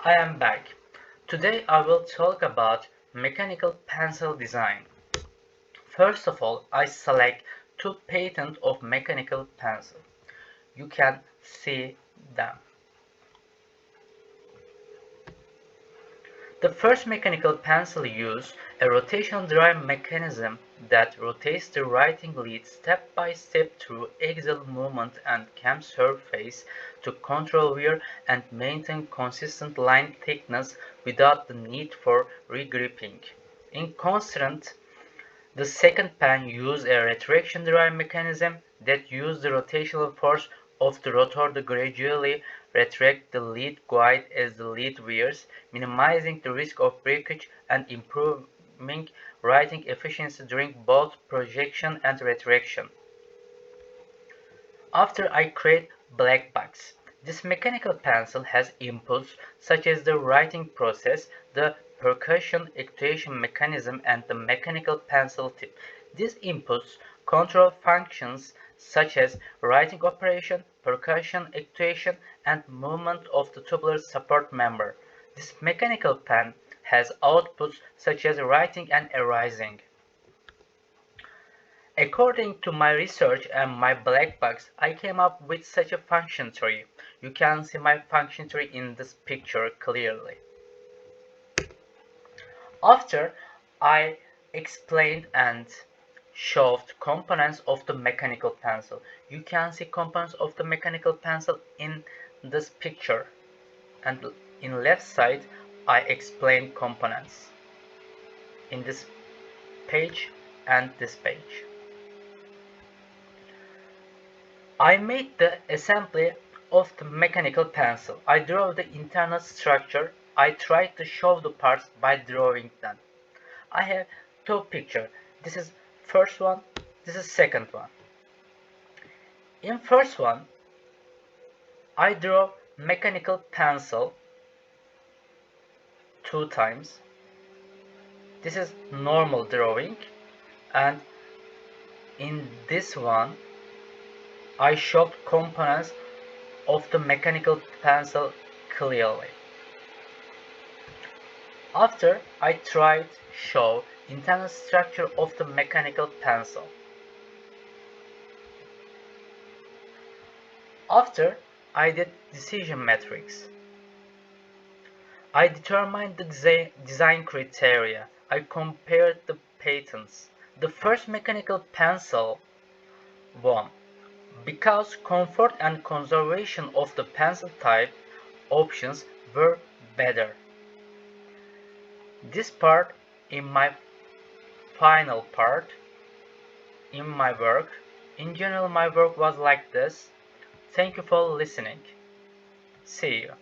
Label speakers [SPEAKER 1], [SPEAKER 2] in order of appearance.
[SPEAKER 1] I am back. Today I will talk about mechanical pencil design. First of all, I select two patents of mechanical pencil. You can see them. The first mechanical pencil uses a rotation drive mechanism that rotates the writing lead step by step through axial movement and cam surface to control wear and maintain consistent line thickness without the need for regripping. In contrast, the second pen uses a retraction drive mechanism that uses the rotational force of the rotor to gradually retract the lead guide as the lead wears, minimizing the risk of breakage and improving writing efficiency during both projection and retraction. After I create black box, this mechanical pencil has inputs such as the writing process, the percussion actuation mechanism, and the mechanical pencil tip. These inputs control functions such as writing operation, percussion actuation, and movement of the tubular support member. This mechanical pen has outputs such as writing and erasing. According to my research and my black box, I came up with such a function tree. You can see my function tree in this picture clearly. After I explained and showed components of the mechanical pencil, you can see components of the mechanical pencil in this picture, and in left side I explain components in this page and this page. I made the assembly of the mechanical pencil. I drew the internal structure. I tried to show the parts by drawing them. I have two pictures. This is first one, this is second one. In first one, I draw mechanical pencil two times. This is normal drawing, and in this one I showed components of the mechanical pencil clearly. After I tried to show internal structure of the mechanical pencil. After I did decision matrix. I determined the design criteria. I compared the patents. The first mechanical pencil won because comfort and conservation of the pencil type options were better. This part in my final part in my work. In general, my work was like this. Thank you for listening. See you.